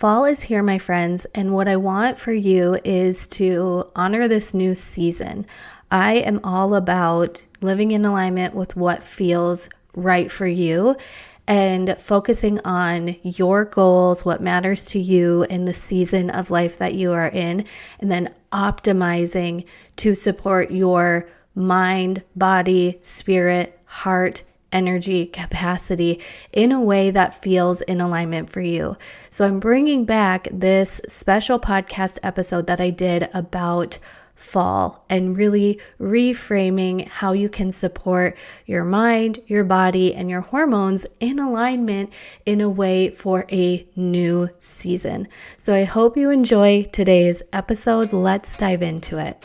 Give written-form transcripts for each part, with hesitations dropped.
Fall is here, my friends, and what I want for you is to honor this new season. I am all about living in alignment with what feels right for you and focusing on your goals, what matters to you in the season of life that you are in, and then optimizing to support your mind, body, spirit, heart, energy, capacity in a way that feels in alignment for you. So I'm bringing back this special podcast episode that I did about fall and really reframing how you can support your mind, your body, and your hormones in alignment in a way for a new season. So I hope you enjoy today's episode. Let's dive into it.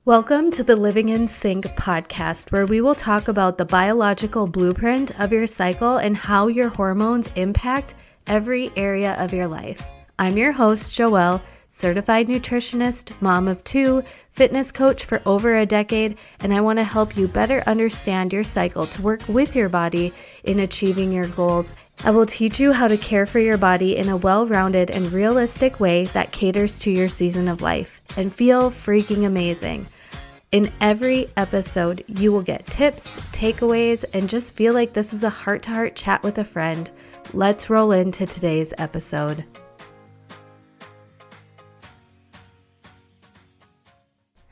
Welcome to the Living in Sync podcast, where we will talk about the biological blueprint of your cycle and how your hormones impact every area of your life. I'm your host, Joelle, certified nutritionist, mom of two, fitness coach for over a decade, and I want to help you better understand your cycle to work with your body in achieving your goals. I will teach you how to care for your body in a well-rounded and realistic way that caters to your season of life and feel freaking amazing. In every episode, you will get tips, takeaways, and just feel like this is a heart-to-heart chat with a friend. Let's roll into today's episode.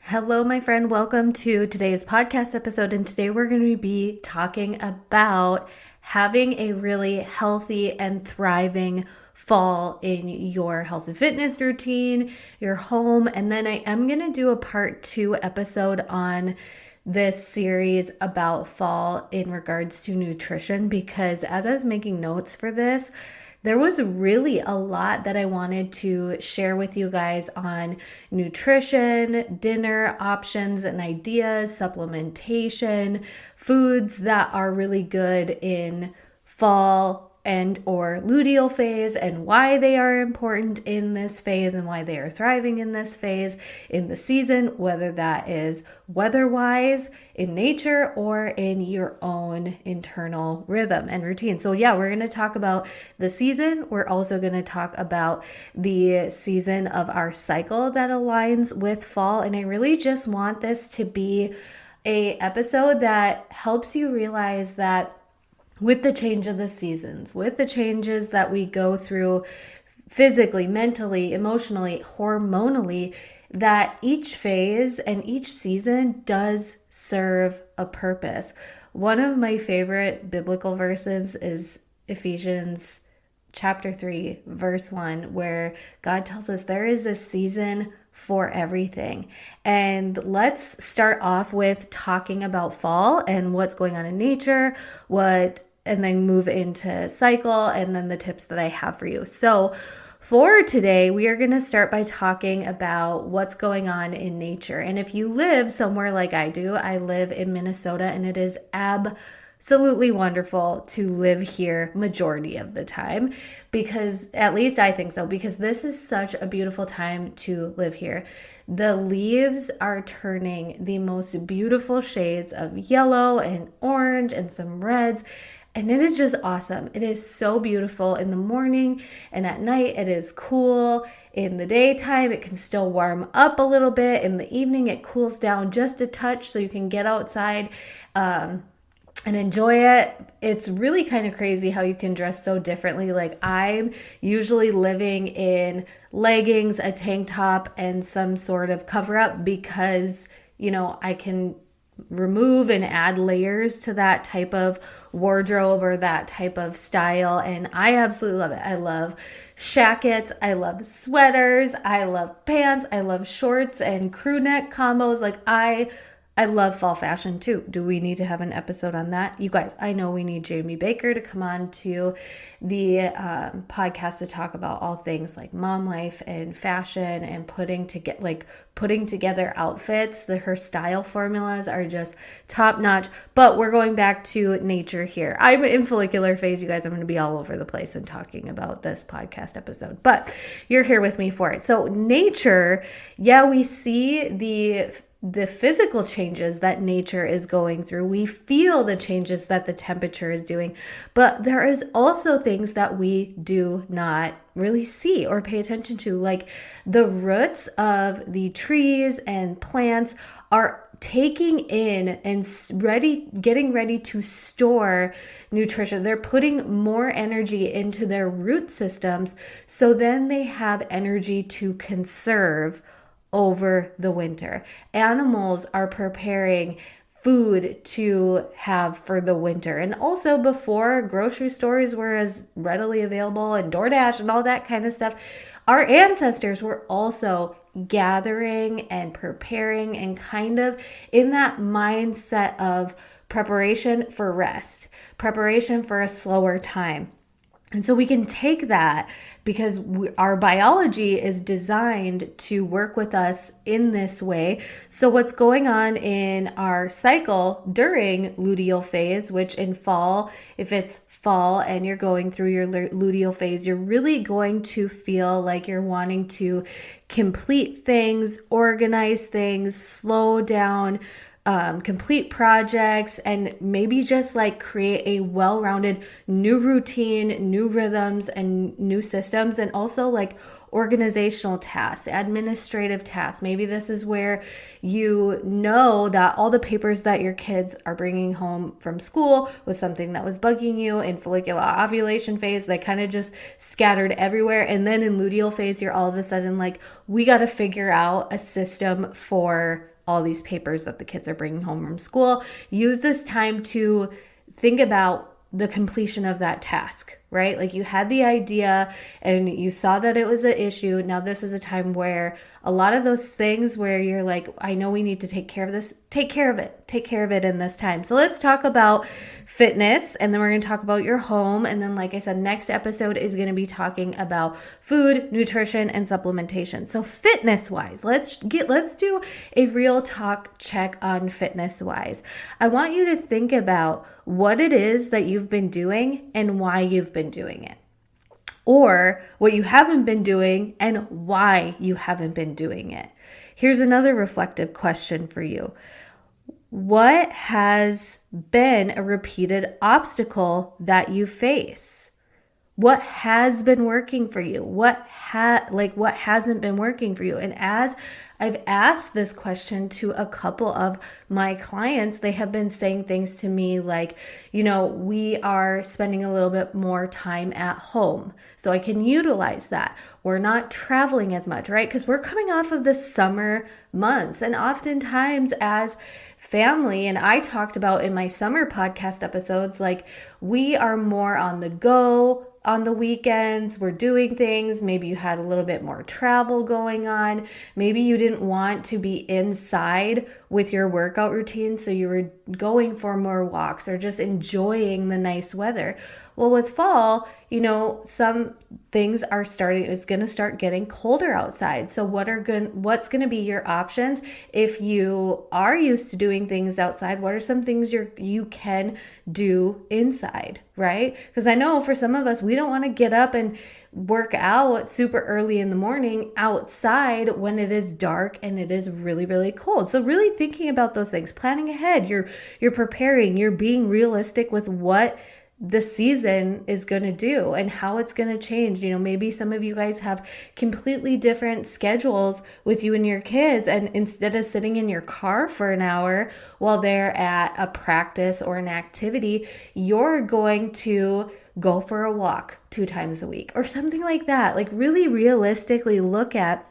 Hello, my friend. Welcome to today's podcast episode. And today we're going to be talking about having a really healthy and thriving fall in your health and fitness routine, your home. And then I am going to do a part 2 episode on this series about fall in regards to nutrition, because as I was making notes for this, there was really a lot that I wanted to share with you guys on nutrition, dinner options and ideas, supplementation, foods that are really good in fall and or luteal phase, and why they are important in this phase and why they are thriving in this phase in the season, whether that is weather-wise, in nature, or in your own internal rhythm and routine. So yeah, we're going to talk about the season. We're also going to talk about the season of our cycle that aligns with fall. And I really just want this to be an episode that helps you realize that with the change of the seasons, with the changes that we go through physically, mentally, emotionally, hormonally, that each phase and each season does serve a purpose. One of my favorite biblical verses is Ephesians chapter 3, verse 1, where God tells us there is a season for everything. And let's start off with talking about fall and what's going on in nature, and then move into cycle and then the tips that I have for you. So for today, we are going to start by talking about what's going on in nature. And if you live somewhere like I do, I live in Minnesota, and it is absolutely wonderful to live here majority of the time, because at least I think so, because this is such a beautiful time to live here. The leaves are turning the most beautiful shades of yellow and orange and some reds. And it is just awesome. It is so beautiful in the morning, and at night it is cool. In the daytime, it can still warm up a little bit. In the evening, it cools down just a touch so you can get outside and enjoy it. It's really kind of crazy how you can dress so differently. Like, I'm usually living in leggings, a tank top, and some sort of cover up because, I can remove and add layers to that type of wardrobe or that type of style, and I absolutely love it. I love shackets, I love sweaters, I love pants, I love shorts and crew neck combos. Like, I love fall fashion too. Do we need to have an episode on that? You guys, I know we need Jamie Baker to come on to the podcast to talk about all things like mom life and fashion and putting together outfits. Her style formulas are just top notch. But we're going back to nature here. I'm in follicular phase, you guys. I'm going to be all over the place and talking about this podcast episode, but you're here with me for it. So nature, yeah, we see the the physical changes that nature is going through. We feel the changes that the temperature is doing, but there is also things that we do not really see or pay attention to, like the roots of the trees and plants are taking in and getting ready to store nutrition. They're putting more energy into their root systems, so then they have energy to conserve over the winter. Animals are preparing food to have for the winter. And also, before grocery stores were as readily available and DoorDash and all that kind of stuff, our ancestors were also gathering and preparing and kind of in that mindset of preparation for rest, preparation for a slower time. And so we can take that because our biology is designed to work with us in this way. So what's going on in our cycle during luteal phase, which in fall, if it's fall and you're going through your luteal phase, you're really going to feel like you're wanting to complete things, organize things, slow down, complete projects, and maybe just like create a well-rounded new routine, new rhythms, and new systems, and also like organizational tasks, administrative tasks. Maybe this is where you know that all the papers that your kids are bringing home from school was something that was bugging you in follicular ovulation phase. They kind of just scattered everywhere. And then in luteal phase, you're all of a sudden like, we got to figure out a system for all these papers that the kids are bringing home from school. Use this time to think about the completion of that task, right? Like you had the idea and you saw that it was an issue. Now this is a time where a lot of those things where you're like, I know we need to take care of this, take care of it in this time. So let's talk about fitness, and then we're going to talk about your home. And then, like I said, next episode is going to be talking about food, nutrition, and supplementation. So fitness wise, let's do a real talk check on fitness wise. I want you to think about what it is that you've been doing and why you've been doing it, or what you haven't been doing and why you haven't been doing it. Here's another reflective question for you. What has been a repeated obstacle that you face? What has been working for you? What hasn't been working for you? And as I've asked this question to a couple of my clients, they have been saying things to me like, we are spending a little bit more time at home, so I can utilize that. We're not traveling as much, right? Because we're coming off of the summer months, and oftentimes as family, and I talked about in my summer podcast episodes, like we are more on the go on the weekends. We're doing things. Maybe you had a little bit more travel going on. Maybe you didn't want to be inside with your workout routine, so you were going for more walks or just enjoying the nice weather. Well, with fall, some things it's going to start getting colder outside. So what's going to be your options if you are used to doing things outside? What are some things you can do inside, right? Because I know for some of us, we don't want to get up and work out super early in the morning outside when it is dark and it is really, really cold. So really thinking about those things, planning ahead, you're preparing, you're being realistic with what the season is going to do and how it's going to change. Maybe some of you guys have completely different schedules with you and your kids, and instead of sitting in your car for an hour while they're at a practice or an activity, you're going to go for a walk 2 times a week or something like that. Like really realistically look at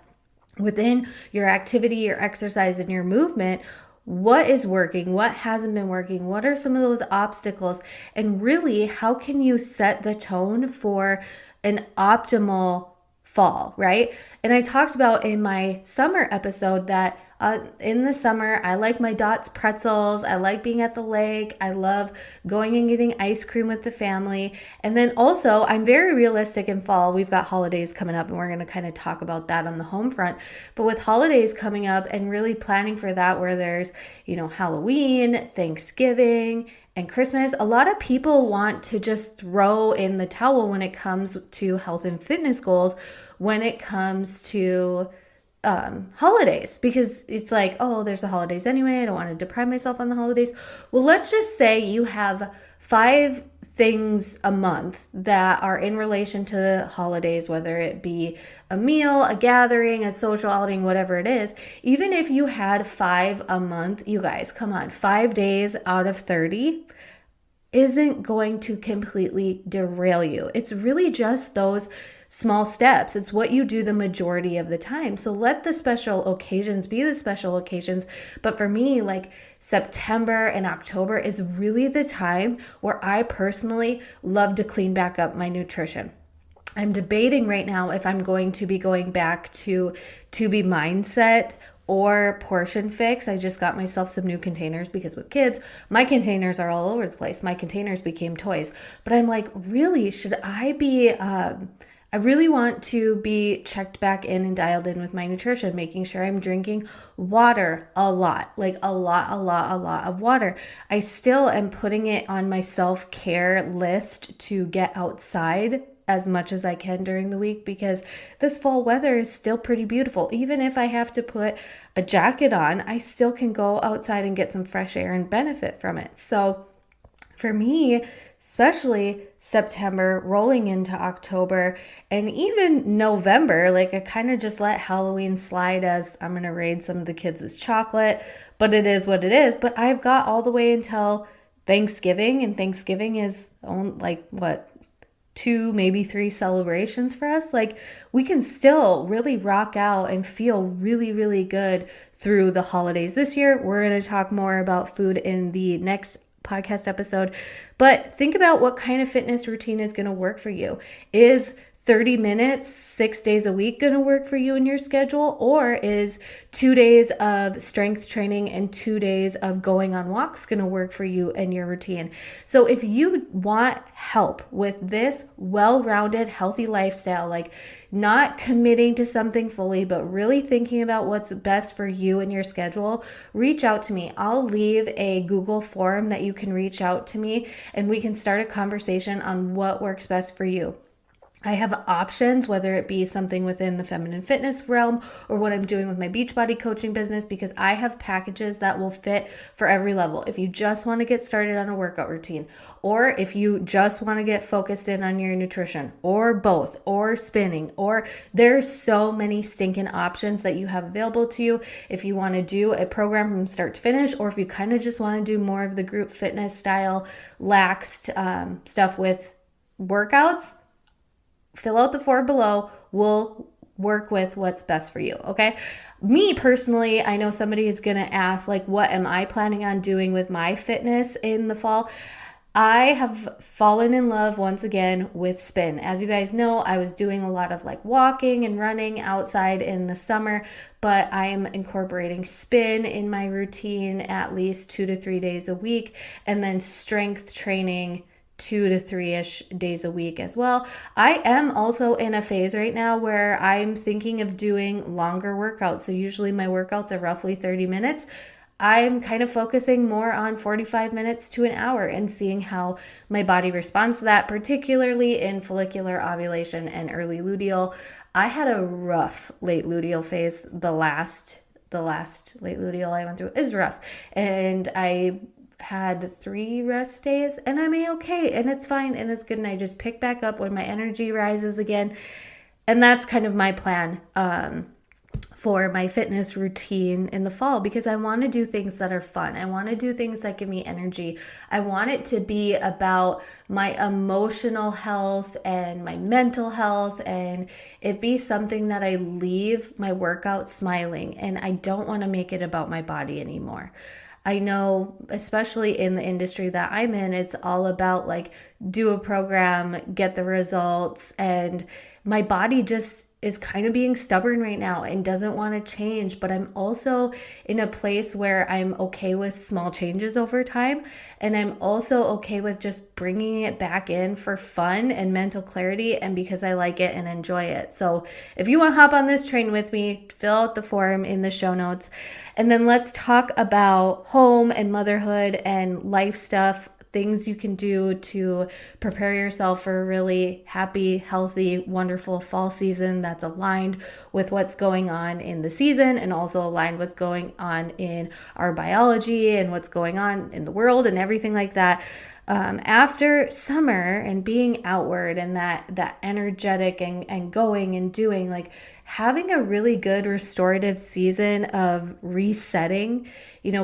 within your activity, your exercise, and your movement, what is working, what hasn't been working, what are some of those obstacles, and really how can you set the tone for an optimal fall, right? And I talked about in my summer episode that in the summer, I like my Dots pretzels. I like being at the lake. I love going and getting ice cream with the family. And then also, I'm very realistic in fall. We've got holidays coming up, and we're going to kind of talk about that on the home front. But with holidays coming up and really planning for that, where there's, Halloween, Thanksgiving, and Christmas, a lot of people want to just throw in the towel when it comes to health and fitness goals, when it comes to holidays, because it's like, oh, there's the holidays anyway. I don't want to deprive myself on the holidays. Well, let's just say you have 5 things a month that are in relation to the holidays, whether it be a meal, a gathering, a social outing, whatever it is. Even if you had 5 a month, you guys, come on, 5 days out of 30 isn't going to completely derail you. It's really just those small steps. It's what you do the majority of the time. So let the special occasions be the special occasions. But for me, like September and October is really the time where I personally love to clean back up my nutrition. I'm debating right now if I'm going to be going back to be mindset or portion fix. I just got myself some new containers because with kids, my containers are all over the place. My containers became toys. But I'm like, really, should I be, I really want to be checked back in and dialed in with my nutrition, making sure I'm drinking water a lot, like a lot of water. I still am putting it on my self-care list to get outside as much as I can during the week, because this fall weather is still pretty beautiful. Even if I have to put a jacket on, I still can go outside and get some fresh air and benefit from it. So for me, especially September rolling into October and even November, like I kind of just let Halloween slide as I'm going to raid some of the kids' chocolate, but it is what it is. But I've got all the way until Thanksgiving, and Thanksgiving is like what, 2, maybe 3 celebrations for us. Like we can still really rock out and feel really, really good through the holidays. This year, we're going to talk more about food in the next podcast episode, but think about what kind of fitness routine is going to work for you. Is 30 minutes, 6 days a week going to work for you in your schedule? Or is 2 days of strength training and 2 days of going on walks going to work for you and your routine? So if you want help with this well-rounded, healthy lifestyle, like not committing to something fully, but really thinking about what's best for you and your schedule, reach out to me. I'll leave a Google form that you can reach out to me and we can start a conversation on what works best for you. I have options, whether it be something within the feminine fitness realm or what I'm doing with my Beachbody coaching business, because I have packages that will fit for every level. If you just want to get started on a workout routine, or if you just want to get focused in on your nutrition, or both, or spinning, or there's so many stinking options that you have available to you. If you want to do a program from start to finish, or if you kind of just want to do more of the group fitness style, laxed stuff with workouts, fill out the form below. We'll work with what's best for you, okay? Me personally, I know somebody is going to ask, like, what am I planning on doing with my fitness in the fall? I have fallen in love once again with spin. As you guys know, I was doing a lot of like walking and running outside in the summer, but I am incorporating spin in my routine at least 2 to 3 days a week, and then strength training 2 to 3-ish days a week as well. I am also in a phase right now where I'm thinking of doing longer workouts. So usually my workouts are roughly 30 minutes. I'm kind of focusing more on 45 minutes to an hour and seeing how my body responds to that, particularly in follicular ovulation and early luteal. I had a rough late luteal phase. The last late luteal I went through is rough. And I had 3 rest days and I'm okay and it's fine and it's good, and I just pick back up when my energy rises again. And that's kind of my plan for my fitness routine in the fall, because I want to do things that are fun. I want to do things that give me energy. I want it to be about my emotional health and my mental health, and it be something that I leave my workout smiling, and I don't want to make it about my body anymore. I know, especially in the industry that I'm in, it's all about like do a program, get the results, and my body just is kind of being stubborn right now and doesn't want to change. But I'm also in a place where I'm okay with small changes over time, and I'm also okay with just bringing it back in for fun and mental clarity, and because I like it and enjoy it. So if you want to hop on this train with me, fill out the form in the show notes, and then let's talk about home and motherhood and life stuff things you can do to prepare yourself for a really happy, healthy, wonderful fall season that's aligned with what's going on in the season and also aligned with what's going on in our biology and what's going on in the world and everything like that. After summer and being outward and that energetic and going and doing, like having a really good restorative season of resetting,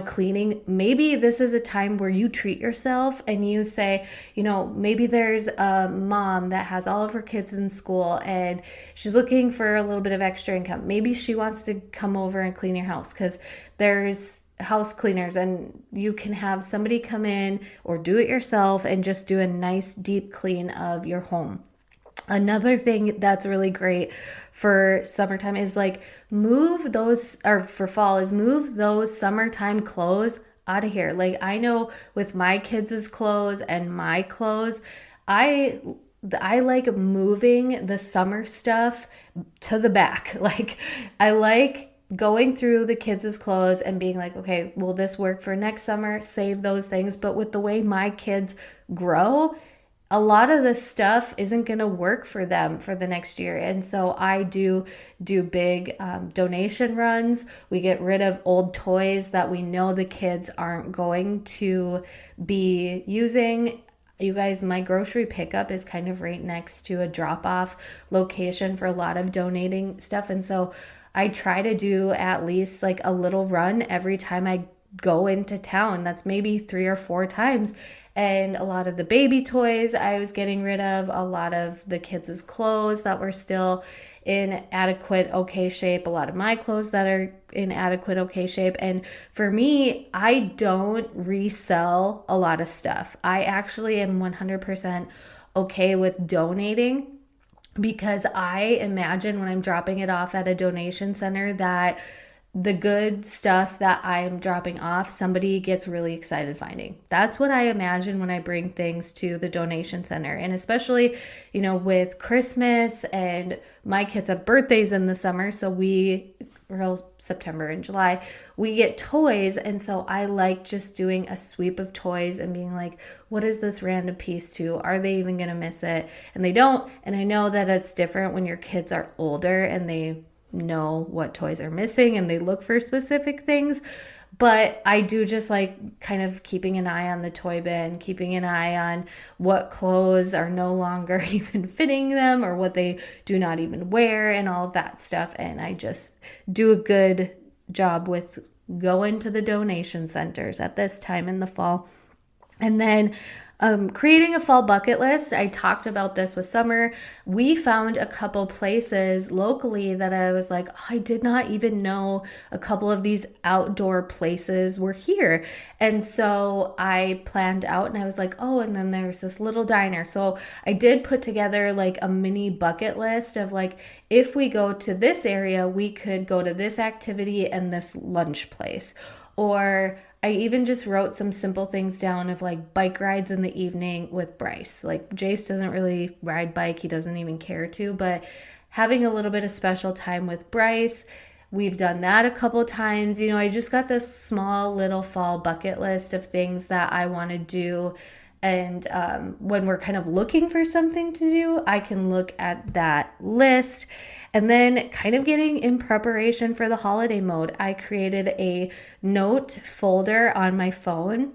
cleaning. Maybe this is a time where you treat yourself and you say, maybe there's a mom that has all of her kids in school and she's looking for a little bit of extra income. Maybe she wants to come over and clean your house because there's house cleaners and you can have somebody come in or do it yourself and just do a nice deep clean of your home. Another thing that's really great for summertime is like move those summertime clothes out of here. Like I know with my kids' clothes and my clothes, I like moving the summer stuff to the back. Like I like going through the kids' clothes and being like, okay, will this work for next summer? Save those things. But with the way my kids grow, a lot of this stuff isn't going to work for them for the next year. And so I do big donation runs. We get rid of old toys that we know the kids aren't going to be using. You guys, my grocery pickup is kind of right next to a drop-off location for a lot of donating stuff. And so I try to do at least like a little run every time I go into town. That's maybe 3 or 4 times. And a lot of the baby toys I was getting rid of, a lot of the kids' clothes that were still in adequate, okay shape, a lot of my clothes that are in adequate, okay shape. And for me, I don't resell a lot of stuff. I actually am 100% okay with donating because I imagine when I'm dropping it off at a donation center that the good stuff that I'm dropping off, somebody gets really excited finding. That's what I imagine when I bring things to the donation center. And especially, with Christmas and my kids have birthdays in the summer. So September and July, we get toys. And so I like just doing a sweep of toys and being like, what is this random piece to? Are they even going to miss it? And they don't. And I know that it's different when your kids are older and they know what toys are missing and they look for specific things. But I do just like kind of keeping an eye on the toy bin, keeping an eye on what clothes are no longer even fitting them or what they do not even wear and all of that stuff. And I just do a good job with going to the donation centers at this time in the fall. And then creating a fall bucket list. I talked about this with summer. We found a couple places locally that I was like, I did not even know a couple of these outdoor places were here. And so I planned out and I was like, oh, and then there's this little diner. So I did put together like a mini bucket list of like, if we go to this area, we could go to this activity and this lunch place. Or I even just wrote some simple things down of like bike rides in the evening with Bryce. Like Jace doesn't really ride bike. He doesn't even care to, but having a little bit of special time with Bryce, we've done that a couple times. I just got this small little fall bucket list of things that I want to do. And when we're kind of looking for something to do, I can look at that list. And then kind of getting in preparation for the holiday mode, I created a note folder on my phone.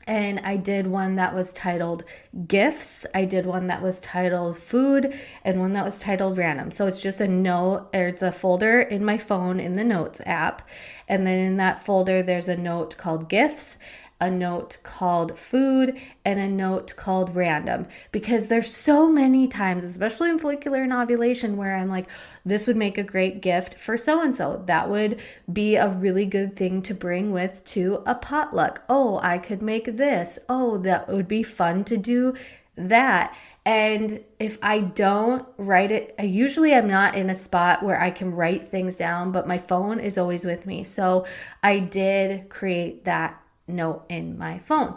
And I did one that was titled gifts. I did one that was titled food and one that was titled random. So it's just a note, or it's a folder in my phone in the notes app. And then in that folder, there's a note called gifts, a note called food, and a note called random, because there's so many times, especially in follicular and ovulation, where I'm like, this would make a great gift for so-and-so. That would be a really good thing to bring with to a potluck. Oh, I could make this. Oh, that would be fun to do that. And if I don't write it, I'm not in a spot where I can write things down, but my phone is always with me. So I did create that note in my phone.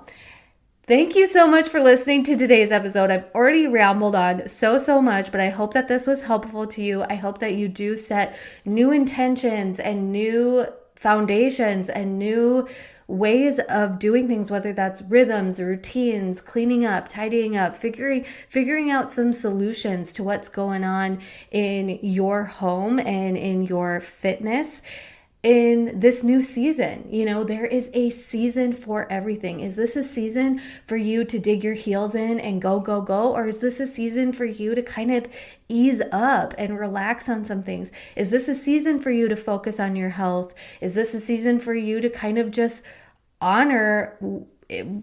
Thank you so much for listening to today's episode. I've already rambled on so much, but I hope that this was helpful to you. I hope that you do set new intentions and new foundations and new ways of doing things, whether that's rhythms, routines, cleaning up, tidying up, figuring out some solutions to what's going on in your home and in your fitness in this new season. There is a season for everything. Is this a season for you to dig your heels in and go, go, go? Or is this a season for you to kind of ease up and relax on some things? Is this a season for you to focus on your health? Is this a season for you to kind of just honor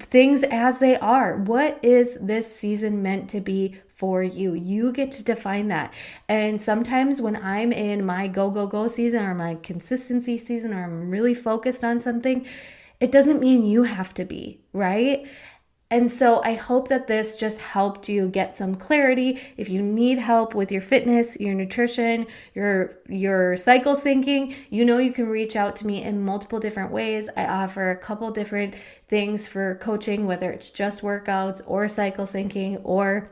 things as they are? What is this season meant to be for you? You get to define that. And sometimes when I'm in my go, go, go season, or my consistency season, or I'm really focused on something, it doesn't mean you have to be, right? And so I hope that this just helped you get some clarity. If you need help with your fitness, your nutrition, your cycle syncing, you can reach out to me in multiple different ways. I offer a couple different things for coaching, whether it's just workouts or cycle syncing or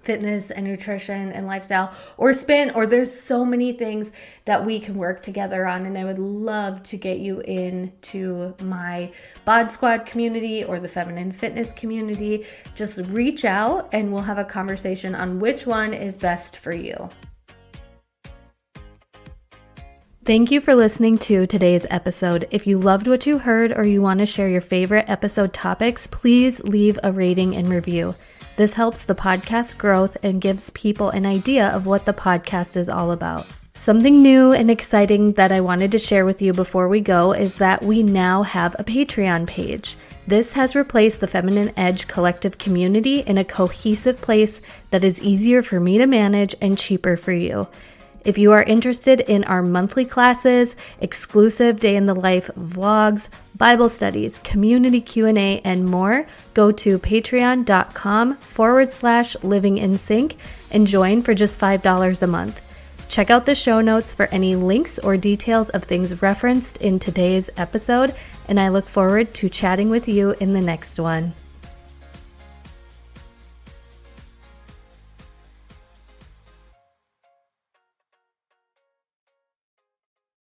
fitness and nutrition and lifestyle or spin, or there's so many things that we can work together on. And I would love to get you into my Bod Squad community or the feminine fitness community. Just reach out and we'll have a conversation on which one is best for you. Thank you for listening to today's episode. If you loved what you heard or you want to share your favorite episode topics, please leave a rating and review. This helps the podcast growth and gives people an idea of what the podcast is all about. Something new and exciting that I wanted to share with you before we go is that we now have a Patreon page. This has replaced the Feminine Edge collective community in a cohesive place that is easier for me to manage and cheaper for you. If you are interested in our monthly classes, exclusive day in the life vlogs, Bible studies, community Q&A, and more, go to patreon.com/livingInSync and join for just $5 a month. Check out the show notes for any links or details of things referenced in today's episode, and I look forward to chatting with you in the next one.